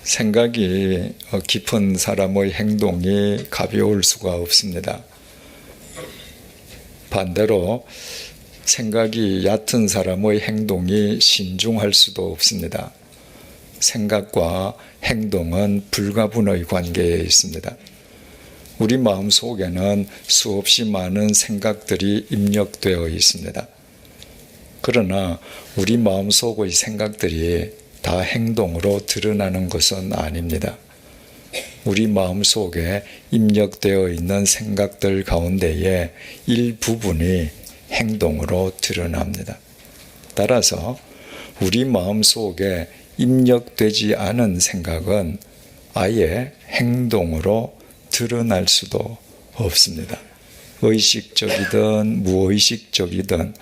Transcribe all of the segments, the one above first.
생각이 깊은 사람의 행동이 가벼울 수가 없습니다. 반대로 생각이 얕은 사람의 행동이 신중할 수도 없습니다. 생각과 행동은 불가분의 관계에 있습니다. 우리 마음속에는 수없이 많은 생각들이 입력되어 있습니다. 그러나 우리 마음속의 생각들이 다 행동으로 드러나는 것은 아닙니다. 우리 마음속에 입력되어 있는 생각들 가운데에 일부분이 행동으로 드러납니다. 따라서 우리 마음속에 입력되지 않은 생각은 아예 행동으로 드러날 수도 없습니다. 의식적이든 무의식적이든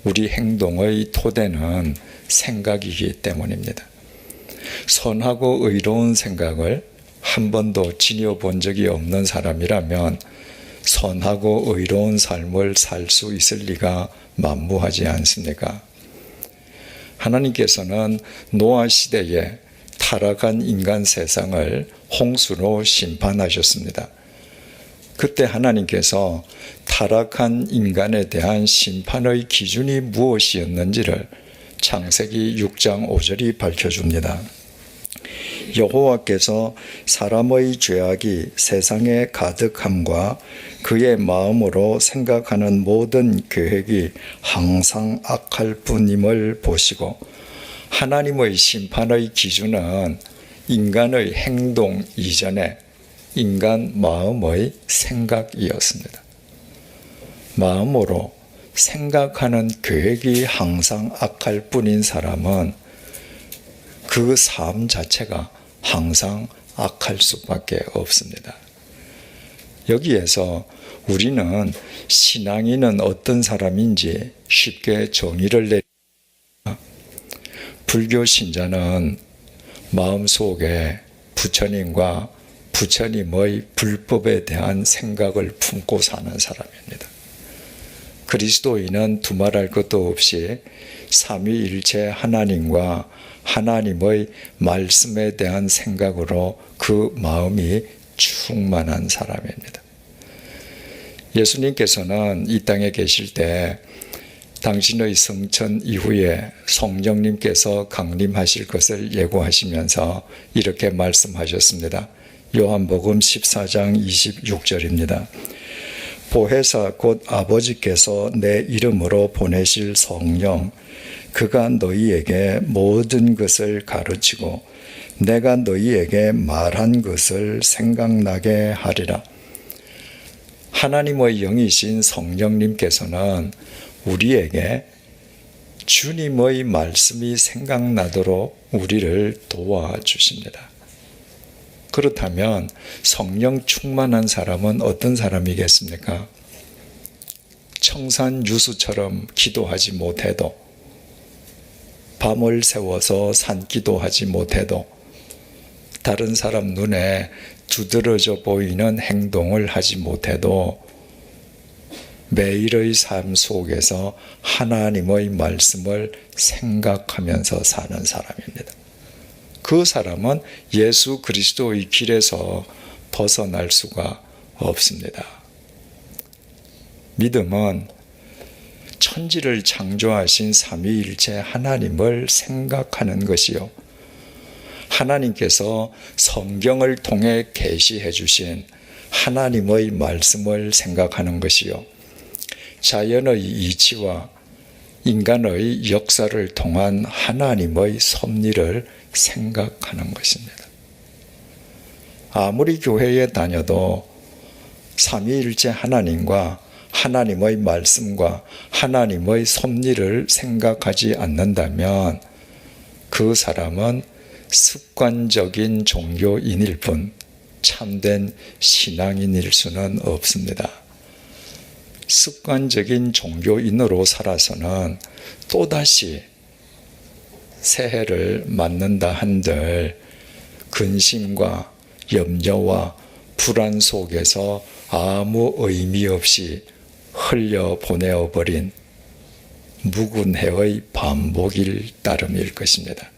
우리 행동의 토대는 생각이기 때문입니다. 선하고 의로운 생각을 한 번도 지녀본 적이 없는 사람이라면 선하고 의로운 삶을 살 수 있을 리가 만무하지 않습니까? 하나님께서는 노아 시대에 타락한 인간 세상을 홍수로 심판하셨습니다. 그때 하나님께서 타락한 인간에 대한 심판의 기준이 무엇이었는지를 창세기 6장 5절이 밝혀줍니다. 여호와께서 사람의 죄악이 세상에 가득함과 그의 마음으로 생각하는 모든 계획이 항상 악할 뿐임을 보시고 하나님의 심판의 기준은 인간의 행동 이전에 인간 마음의 생각이었습니다. 마음으로 생각하는 계획이 항상 악할 뿐인 사람은 그 삶 자체가 항상 악할 수밖에 없습니다. 여기에서 우리는 신앙인은 어떤 사람인지 쉽게 정의를 내립니다. 불교 신자는 마음속에 부처님과 부처님의 불법에 대한 생각을 품고 사는 사람입니다. 그리스도인은 두말할 것도 없이 삼위일체 하나님과 하나님의 말씀에 대한 생각으로 그 마음이 충만한 사람입니다. 예수님께서는 이 땅에 계실 때 당신의 성천 이후에 성령님께서 강림하실 것을 예고하시면서 이렇게 말씀하셨습니다. 요한복음 14장 26절입니다. 보혜사 곧 아버지께서 내 이름으로 보내실 성령 그가 너희에게 모든 것을 가르치고 내가 너희에게 말한 것을 생각나게 하리라. 하나님의 영이신 성령님께서는 우리에게 주님의 말씀이 생각나도록 우리를 도와주십니다. 그렇다면 성령 충만한 사람은 어떤 사람이겠습니까? 청산 유수처럼 기도하지 못해도, 밤을 새워서 산기도하지 못해도, 다른 사람 눈에 두드러져 보이는 행동을 하지 못해도 매일의 삶 속에서 하나님의 말씀을 생각하면서 사는 사람입니다. 그 사람은 예수 그리스도의 길에서 벗어날 수가 없습니다. 믿음은 천지를 창조하신 삼위일체 하나님을 생각하는 것이요, 하나님께서 성경을 통해 계시해 주신 하나님의 말씀을 생각하는 것이요, 자연의 이치와 인간의 역사를 통한 하나님의 섭리를 생각하는 것입니다. 아무리 교회에 다녀도 삼위일체 하나님과 하나님의 말씀과 하나님의 섭리를 생각하지 않는다면 그 사람은 습관적인 종교인일 뿐 참된 신앙인일 수는 없습니다. 습관적인 종교인으로 살아서는 또다시 새해를 맞는다 한들 근심과 염려와 불안 속에서 아무 의미 없이 흘려보내어버린 묵은 해의 반복일 따름일 것입니다.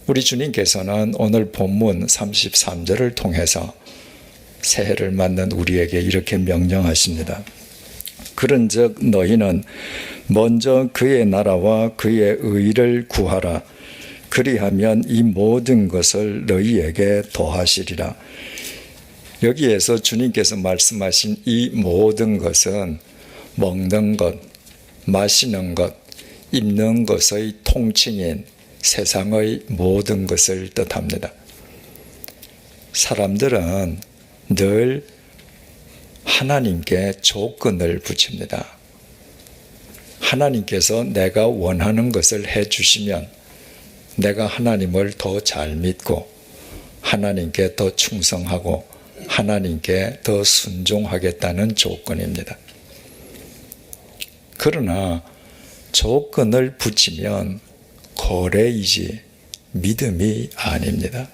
우리 주님께서는 오늘 본문 33절을 통해서 새해를 맞는 우리에게 이렇게 명령하십니다. 그런즉 너희는 먼저 그의 나라와 그의 의를 구하라. 그리하면 이 모든 것을 너희에게 더하시리라. 여기에서 주님께서 말씀하신 이 모든 것은 먹는 것, 마시는 것, 입는 것의 통칭인 세상의 모든 것을 뜻합니다. 사람들은 늘 하나님께 조건을 붙입니다. 하나님께서 내가 원하는 것을 해주시면 내가 하나님을 더 잘 믿고 하나님께 더 충성하고 하나님께 더 순종하겠다는 조건입니다. 그러나 조건을 붙이면 거래이지 믿음이 아닙니다.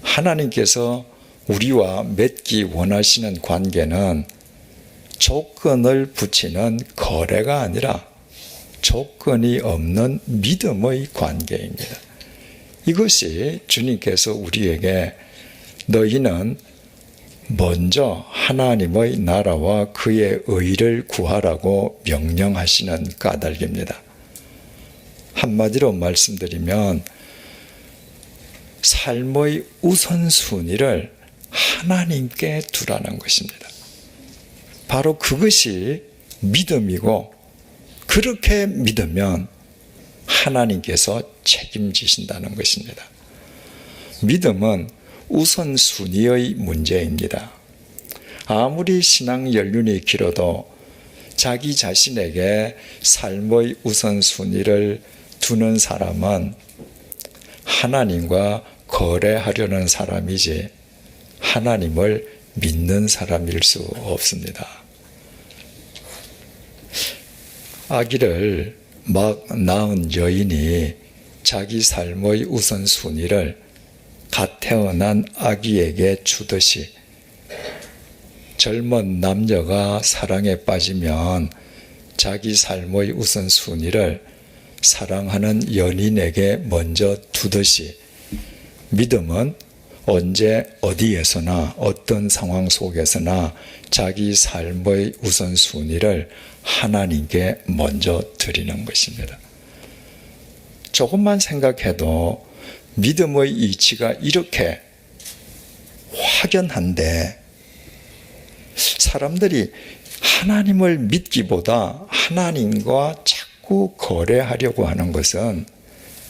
하나님께서 우리와 맺기 원하시는 관계는 조건을 붙이는 거래가 아니라 조건이 없는 믿음의 관계입니다. 이것이 주님께서 우리에게 너희는 먼저 하나님의 나라와 그의 의를 구하라고 명령하시는 까닭입니다. 한마디로 말씀드리면 삶의 우선순위를 하나님께 두라는 것입니다. 바로 그것이 믿음이고 그렇게 믿으면 하나님께서 책임지신다는 것입니다. 믿음은 우선순위의 문제입니다. 아무리 신앙 연륜이 길어도 자기 자신에게 삶의 우선순위를 두는 사람은 하나님과 거래하려는 사람이지 하나님을 믿는 사람일 수 없습니다. 아기를 막 낳은 여인이 자기 삶의 우선순위를 갓 태어난 아기에게 주듯이 젊은 남녀가 사랑에 빠지면 자기 삶의 우선순위를 사랑하는 연인에게 먼저 두듯이 믿음은 언제 어디에서나 어떤 상황 속에서나 자기 삶의 우선순위를 하나님께 먼저 드리는 것입니다. 조금만 생각해도 믿음의 이치가 이렇게 확연한데 사람들이 하나님을 믿기보다 하나님과 자꾸 거래하려고 하는 것은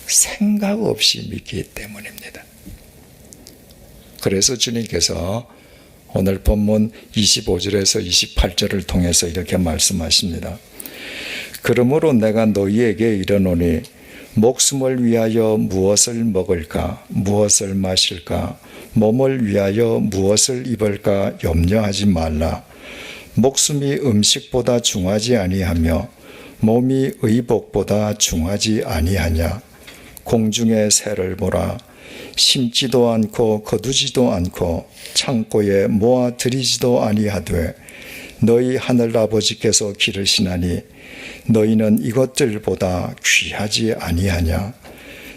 생각 없이 믿기 때문입니다. 그래서 주님께서 오늘 본문 25절에서 28절을 통해서 이렇게 말씀하십니다. 그러므로 내가 너희에게 이르노니 목숨을 위하여 무엇을 먹을까 무엇을 마실까 몸을 위하여 무엇을 입을까 염려하지 말라. 목숨이 음식보다 중하지 아니하며 몸이 의복보다 중하지 아니하냐. 공중의 새를 보라. 심지도 않고 거두지도 않고 창고에 모아 들이지도 아니하되 너희 하늘아버지께서 기르시나니 너희는 이것들보다 귀하지 아니하냐.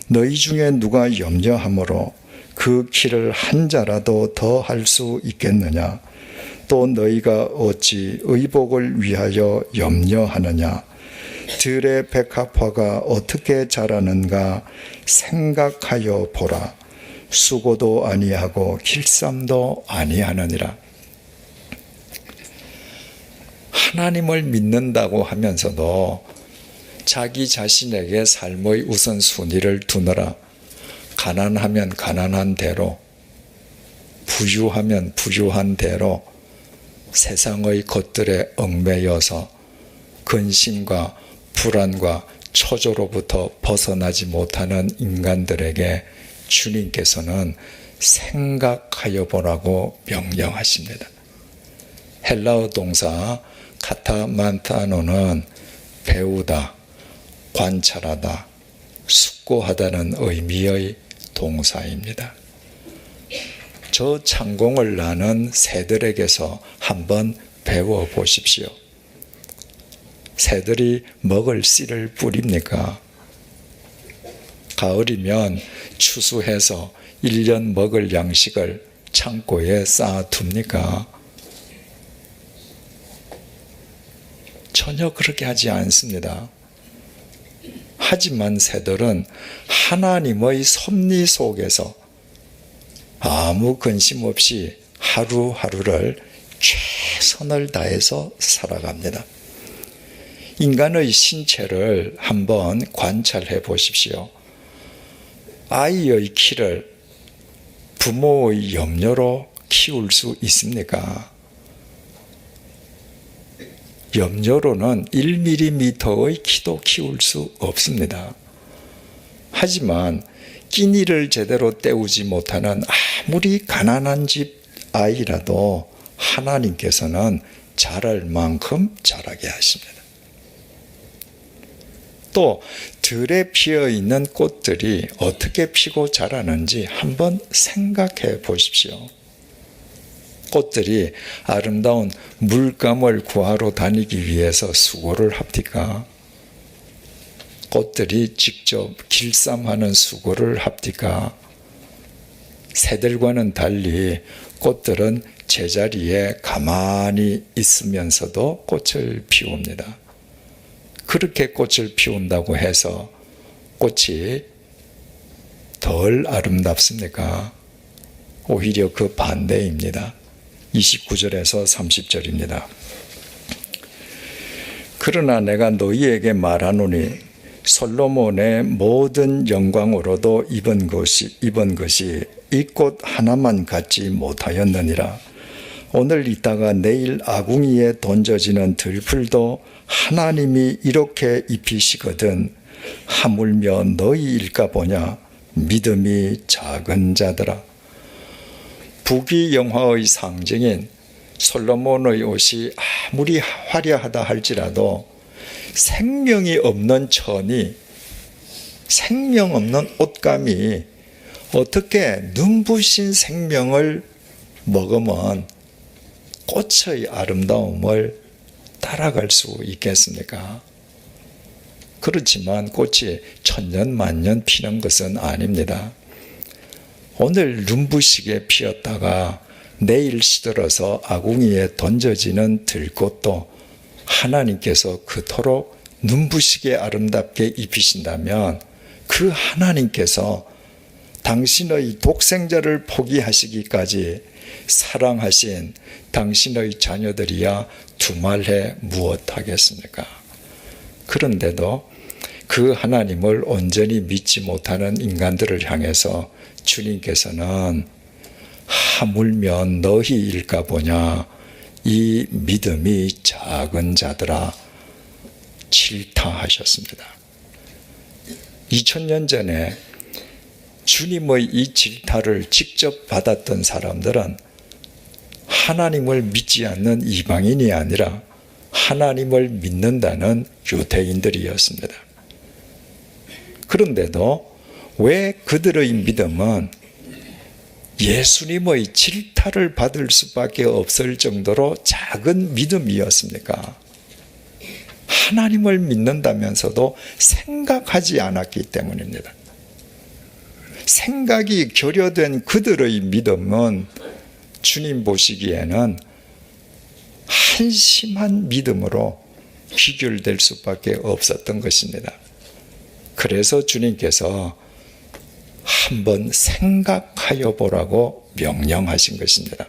너희 중에 누가 염려함으로 그 키를 한 자라도 더 할 수 있겠느냐. 또 너희가 어찌 의복을 위하여 염려하느냐. 들의 백합화가 어떻게 자라는가 생각하여 보라. 수고도 아니하고 길쌈도 아니하느니라. 하나님을 믿는다고 하면서도 자기 자신에게 삶의 우선순위를 두느라 가난하면 가난한 대로, 부유하면 부유한 대로 세상의 것들에 얽매여서 근심과 불안과 초조로부터 벗어나지 못하는 인간들에게 주님께서는 생각하여 보라고 명령하십니다. 헬라어 동사 카타만타노는 배우다, 관찰하다, 숙고하다는 의미의 동사입니다. 저 창공을 나는 새들에게서 한번 배워보십시오. 새들이 먹을 씨를 뿌립니까? 가을이면 추수해서 1년 먹을 양식을 창고에 쌓아둡니까? 전혀 그렇게 하지 않습니다. 하지만 새들은 하나님의 섭리 속에서 아무 근심 없이 하루하루를 최선을 다해서 살아갑니다. 인간의 신체를 한번 관찰해 보십시오. 아이의 키를 부모의 염려로 키울 수 있습니까? 염려로는 1mm의 키도 키울 수 없습니다. 하지만 끼니를 제대로 때우지 못하는 아무리 가난한 집 아이라도 하나님께서는 자랄 만큼 자라게 하십니다. 또 들에 피어 있는 꽃들이 어떻게 피고 자라는지 한번 생각해 보십시오. 꽃들이 아름다운 물감을 구하러 다니기 위해서 수고를 합니까? 꽃들이 직접 길쌈하는 수고를 합니까? 새들과는 달리 꽃들은 제자리에 가만히 있으면서도 꽃을 피웁니다. 그렇게 꽃을 피운다고 해서 꽃이 덜 아름답습니까? 오히려 그 반대입니다. 29절에서 30절입니다. 그러나 내가 너희에게 말하노니 솔로몬의 모든 영광으로도 입은 것이 이 꽃 하나만 갖지 못하였느니라. 오늘 있다가 내일 아궁이에 던져지는 들풀도 하나님이 이렇게 입히시거든 하물며 너희일까 보냐. 믿음이 작은 자들아. 부귀영화의 상징인 솔로몬의 옷이 아무리 화려하다 할지라도 생명이 없는 천이, 생명 없는 옷감이 어떻게 눈부신 생명을 먹으면 꽃의 아름다움을 따라갈 수 있겠습니까? 그렇지만 꽃이 천년 만년 피는 것은 아닙니다. 오늘 눈부시게 피었다가 내일 시들어서 아궁이에 던져지는 들꽃도 하나님께서 그토록 눈부시게 아름답게 입히신다면 그 하나님께서 당신의 독생자를 포기하시기까지 사랑하신 당신의 자녀들이야 두말해 무엇하겠습니까? 그런데도 그 하나님을 온전히 믿지 못하는 인간들을 향해서 주님께서는 하물며 너희일까 보냐. 이 믿음이 작은 자들아 질타하셨습니다. 2000년 전에 주님의 이 질타를 직접 받았던 사람들은 하나님을 믿지 않는 이방인이 아니라 하나님을 믿는다는 유대인들이었습니다. 그런데도 왜 그들의 믿음은 예수님의 질타를 받을 수밖에 없을 정도로 작은 믿음이었습니까? 하나님을 믿는다면서도 생각하지 않았기 때문입니다. 생각이 결여된 그들의 믿음은 주님 보시기에는 한심한 믿음으로 귀결될 수밖에 없었던 것입니다. 그래서 주님께서 한번 생각하여 보라고 명령하신 것입니다.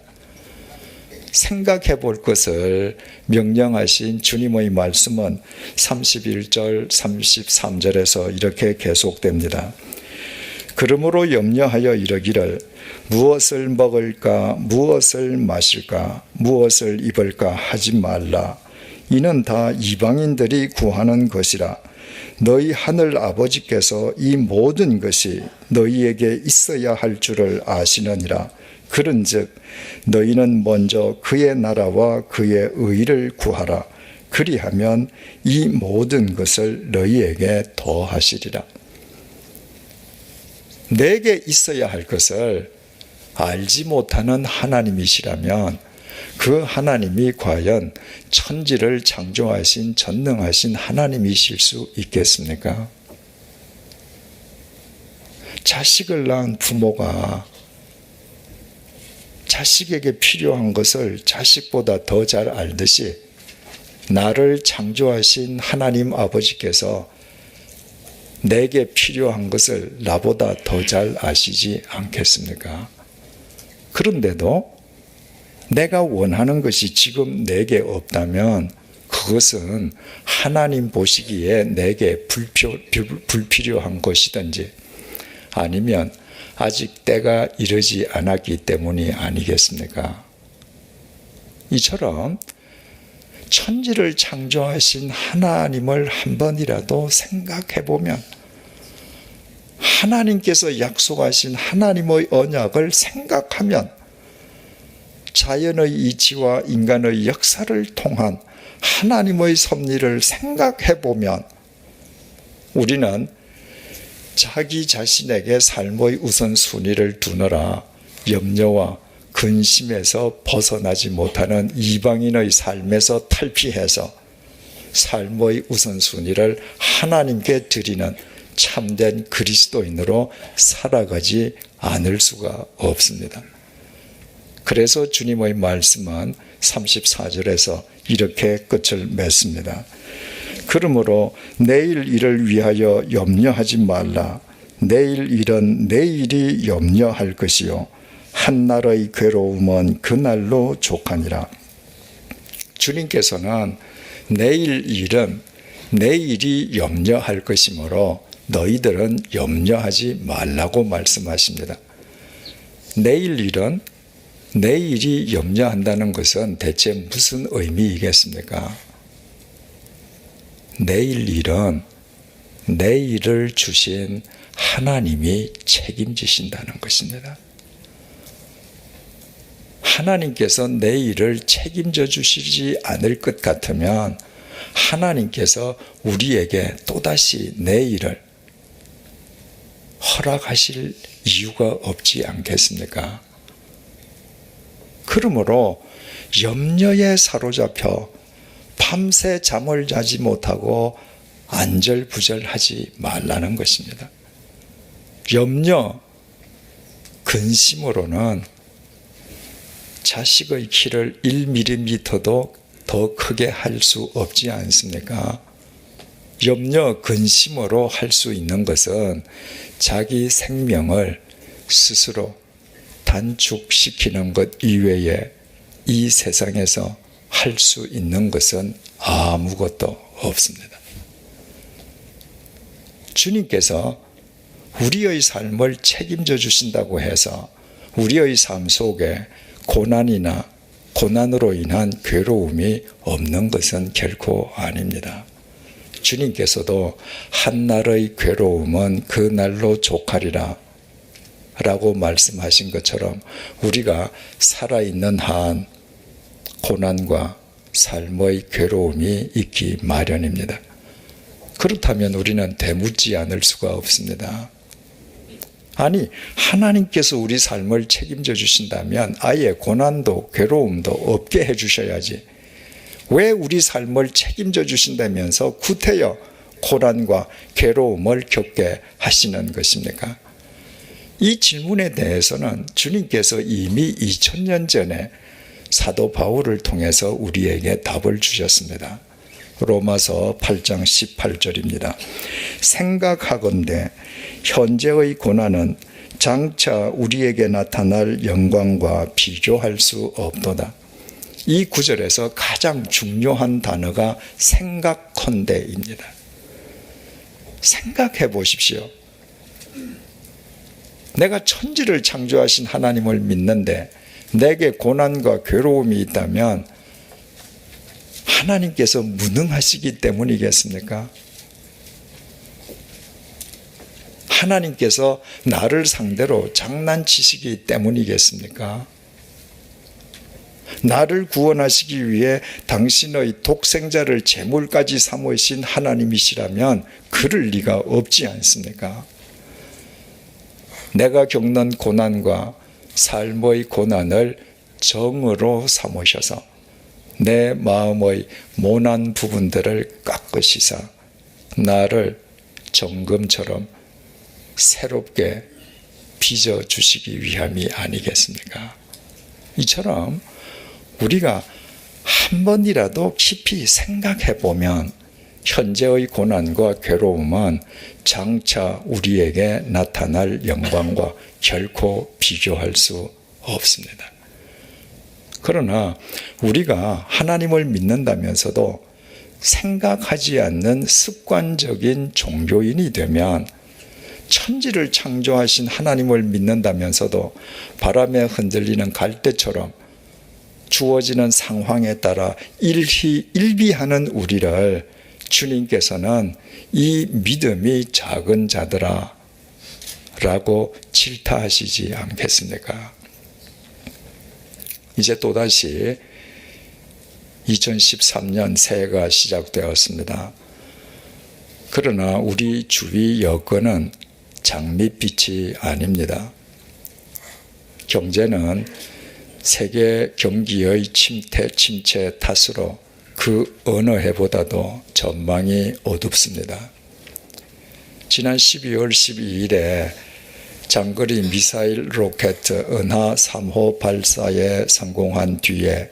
생각해 볼 것을 명령하신 주님의 말씀은 31절, 33절에서 이렇게 계속됩니다. 그러므로 염려하여 이르기를 무엇을 먹을까, 무엇을 마실까, 무엇을 입을까 하지 말라. 이는 다 이방인들이 구하는 것이라. 너희 하늘 아버지께서 이 모든 것이 너희에게 있어야 할 줄을 아시느니라. 그런즉 너희는 먼저 그의 나라와 그의 의를 구하라. 그리하면 이 모든 것을 너희에게 더하시리라. 내게 있어야 할 것을 알지 못하는 하나님이시라면 그 하나님이 과연 천지를 창조하신 전능하신 하나님이실 수 있겠습니까? 자식을 낳은 부모가 자식에게 필요한 것을 자식보다 더 잘 알듯이 나를 창조하신 하나님 아버지께서 내게 필요한 것을 나보다 더 잘 아시지 않겠습니까? 그런데도 내가 원하는 것이 지금 내게 없다면 그것은 하나님 보시기에 내게 불필요한 것이든지 아니면 아직 때가 이르지 않았기 때문이 아니겠습니까? 이처럼 천지를 창조하신 하나님을 한 번이라도 생각해 보면 하나님께서 약속하신 하나님의 언약을 생각하면 자연의 이치와 인간의 역사를 통한 하나님의 섭리를 생각해 보면 우리는 자기 자신에게 삶의 우선순위를 두느라 염려와 근심에서 벗어나지 못하는 이방인의 삶에서 탈피해서 삶의 우선순위를 하나님께 드리는 참된 그리스도인으로 살아가지 않을 수가 없습니다. 그래서 주님의 말씀은 34절에서 이렇게 끝을 맺습니다. 그러므로 내일 일을 위하여 염려하지 말라. 내일 일은 내일이 염려할 것이요 한날의 괴로움은 그날로 족하니라. 주님께서는 내일 일은 내일이 염려할 것이므로 너희들은 염려하지 말라고 말씀하십니다. 내일 일은 내일이 염려한다는 것은 대체 무슨 의미이겠습니까? 내일 일은 내일을 주신 하나님이 책임지신다는 것입니다. 하나님께서 내일을 책임져 주시지 않을 것 같으면 하나님께서 우리에게 또다시 내일을 허락하실 이유가 없지 않겠습니까? 그러므로 염려에 사로잡혀 밤새 잠을 자지 못하고 안절부절하지 말라는 것입니다. 염려, 근심으로는 자식의 키를 1mm도 더 크게 할 수 없지 않습니까? 염려, 근심으로 할 수 있는 것은 자기 생명을 스스로 단축시키는 것 이외에 이 세상에서 할 수 있는 것은 아무것도 없습니다. 주님께서 우리의 삶을 책임져 주신다고 해서 우리의 삶 속에 고난이나 고난으로 인한 괴로움이 없는 것은 결코 아닙니다. 주님께서도 한날의 괴로움은 그날로 족하리라 라고 말씀하신 것처럼 우리가 살아있는 한 고난과 삶의 괴로움이 있기 마련입니다. 그렇다면 우리는 되묻지 않을 수가 없습니다. 아니, 하나님께서 우리 삶을 책임져 주신다면 아예 고난도 괴로움도 없게 해 주셔야지. 왜 우리 삶을 책임져 주신다면서 구태여 고난과 괴로움을 겪게 하시는 것입니까? 이 질문에 대해서는 주님께서 이미 2000년 전에 사도 바울을 통해서 우리에게 답을 주셨습니다. 로마서 8장 18절입니다. 생각하건대 현재의 고난은 장차 우리에게 나타날 영광과 비교할 수 없도다. 이 구절에서 가장 중요한 단어가 생각컨대입니다. 생각해 보십시오. 내가 천지를 창조하신 하나님을 믿는데 내게 고난과 괴로움이 있다면 하나님께서 무능하시기 때문이겠습니까? 하나님께서 나를 상대로 장난치시기 때문이겠습니까? 나를 구원하시기 위해 당신의 독생자를 제물까지 삼으신 하나님이시라면 그럴 리가 없지 않습니까? 내가 겪는 고난과 삶의 고난을 정으로 삼으셔서 내 마음의 모난 부분들을 깎으시사 나를 정금처럼 새롭게 빚어주시기 위함이 아니겠습니까? 이처럼 우리가 한 번이라도 깊이 생각해 보면 현재의 고난과 괴로움은 장차 우리에게 나타날 영광과 결코 비교할 수 없습니다. 그러나 우리가 하나님을 믿는다면서도 생각하지 않는 습관적인 종교인이 되면 천지를 창조하신 하나님을 믿는다면서도 바람에 흔들리는 갈대처럼 주어지는 상황에 따라 일비하는 우리를 주님께서는 이 믿음이 작은 자들아 라고 질타하시지 않겠습니까? 이제 또다시 2013년 새해가 시작되었습니다. 그러나 우리 주위 여건은 장밋빛이 아닙니다. 경제는 세계 경기의 침체 탓으로 그 어느 해보다도 전망이 어둡습니다. 지난 12월 12일에 장거리 미사일 로켓 은하 3호 발사에 성공한 뒤에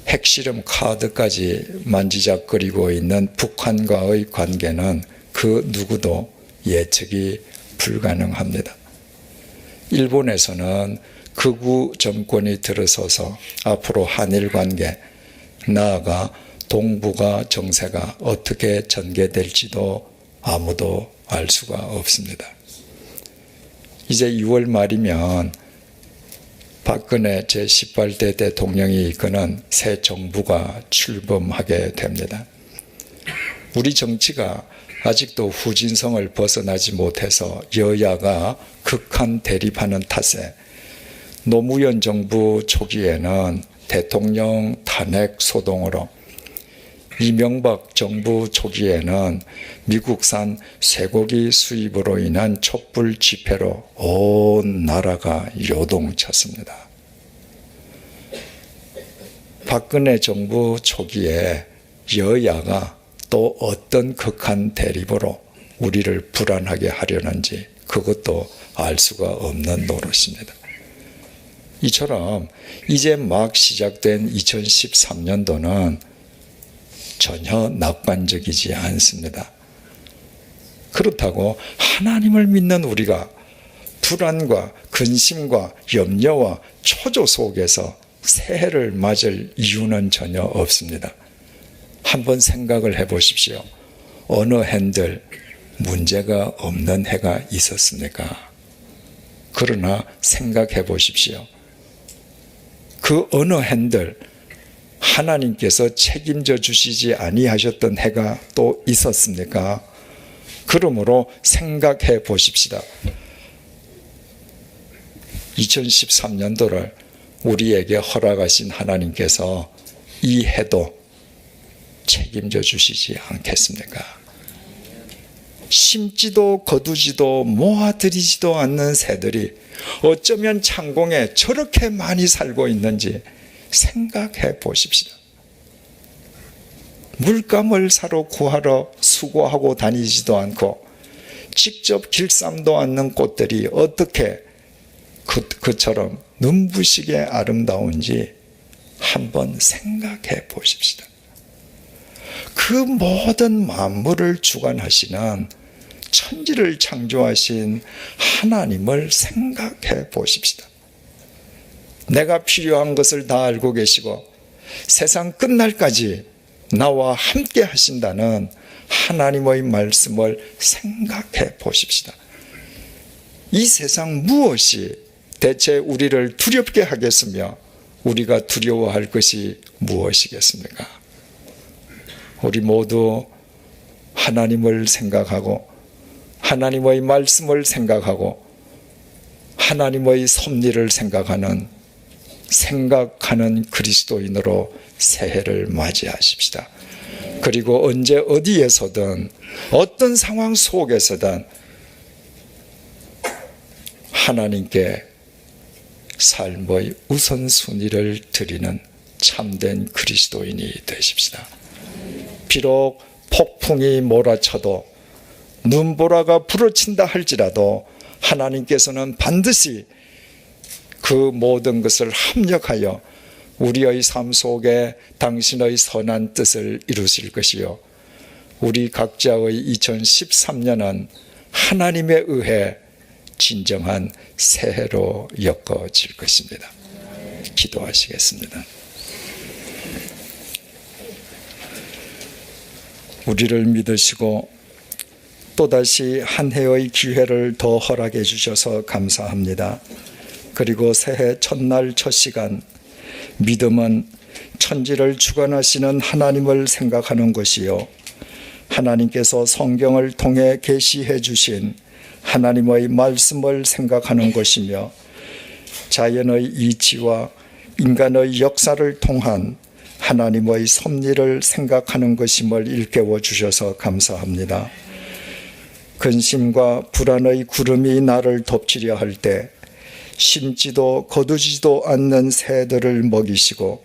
핵실험 카드까지 만지작거리고 있는 북한과의 관계는 그 누구도 예측이 불가능합니다. 일본에서는 극우 정권이 들어서서 앞으로 한일 관계, 나아가 동북아 정세가 어떻게 전개될지도 아무도 알 수가 없습니다. 이제 2월 말이면 박근혜 제18대 대통령이 이끄는 새 정부가 출범하게 됩니다. 우리 정치가 아직도 후진성을 벗어나지 못해서 여야가 극한 대립하는 탓에 노무현 정부 초기에는 대통령 탄핵 소동으로, 이명박 정부 초기에는 미국산 쇠고기 수입으로 인한 촛불 집회로 온 나라가 요동쳤습니다. 박근혜 정부 초기에 여야가 또 어떤 극한 대립으로 우리를 불안하게 하려는지 그것도 알 수가 없는 노릇입니다. 이처럼 이제 막 시작된 2013년도는 전혀 낙관적이지 않습니다. 그렇다고 하나님을 믿는 우리가 불안과 근심과 염려와 초조 속에서 새해를 맞을 이유는 전혀 없습니다. 한번 생각을 해보십시오. 어느 해인들 문제가 없는 해가 있었습니까? 그러나 생각해 보십시오. 그 어느 해인들 하나님께서 책임져 주시지 아니하셨던 해가 또 있었습니까? 그러므로 생각해 보십시다. 2013년도를 우리에게 허락하신 하나님께서 이 해도 책임져 주시지 않겠습니까? 심지도 거두지도 모아들이지도 않는 새들이 어쩌면 창공에 저렇게 많이 살고 있는지 생각해 보십시다. 물감을 사러 구하러 수고하고 다니지도 않고 직접 길쌈도 않는 꽃들이 어떻게 그처럼 눈부시게 아름다운지 한번 생각해 보십시다. 그 모든 만물을 주관하시는 천지를 창조하신 하나님을 생각해 보십시다. 내가 필요한 것을 다 알고 계시고 세상 끝날까지 나와 함께 하신다는 하나님의 말씀을 생각해 보십시다. 이 세상 무엇이 대체 우리를 두렵게 하겠으며 우리가 두려워할 것이 무엇이겠습니까? 우리 모두 하나님을 생각하고 하나님의 말씀을 생각하고 하나님의 섭리를 생각하는 그리스도인으로 새해를 맞이하십시다. 그리고 언제 어디에서든 어떤 상황 속에서든 하나님께 삶의 우선순위를 드리는 참된 그리스도인이 되십시다. 비록 폭풍이 몰아쳐도 눈보라가 부러친다 할지라도 하나님께서는 반드시 그 모든 것을 합력하여 우리의 삶 속에 당신의 선한 뜻을 이루실 것이요, 우리 각자의 2013년은 하나님에 의해 진정한 새해로 엮어질 것입니다. 기도하시겠습니다. 우리를 믿으시고 또다시 한 해의 기회를 더 허락해 주셔서 감사합니다. 그리고 새해 첫날 첫 시간, 믿음은 천지를 주관하시는 하나님을 생각하는 것이요, 하나님께서 성경을 통해 계시해 주신 하나님의 말씀을 생각하는 것이며, 자연의 이치와 인간의 역사를 통한 하나님의 섭리를 생각하는 것임을 일깨워 주셔서 감사합니다. 근심과 불안의 구름이 나를 덮치려 할 때 심지도 거두지도 않는 새들을 먹이시고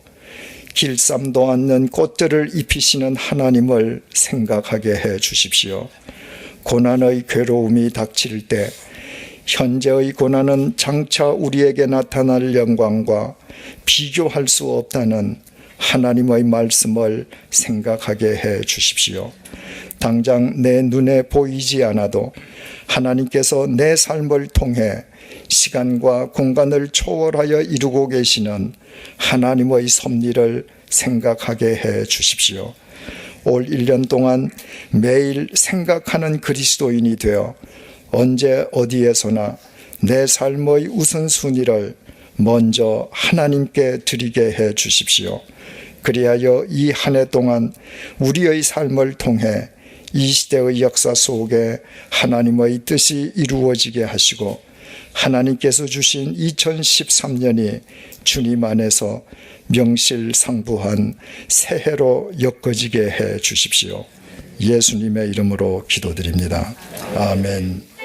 길쌈도 않는 꽃들을 입히시는 하나님을 생각하게 해 주십시오. 고난의 괴로움이 닥칠 때 현재의 고난은 장차 우리에게 나타날 영광과 비교할 수 없다는 하나님의 말씀을 생각하게 해 주십시오. 당장 내 눈에 보이지 않아도 하나님께서 내 삶을 통해 시간과 공간을 초월하여 이루고 계시는 하나님의 섭리를 생각하게 해 주십시오. 올 1년 동안 매일 생각하는 그리스도인이 되어 언제 어디에서나 내 삶의 우선순위를 먼저 하나님께 드리게 해 주십시오. 그리하여 이 한 해 동안 우리의 삶을 통해 이 시대의 역사 속에 하나님의 뜻이 이루어지게 하시고, 하나님께서 주신 2013년이 주님 안에서 명실상부한 새해로 엮어지게 해 주십시오. 예수님의 이름으로 기도드립니다. 아멘.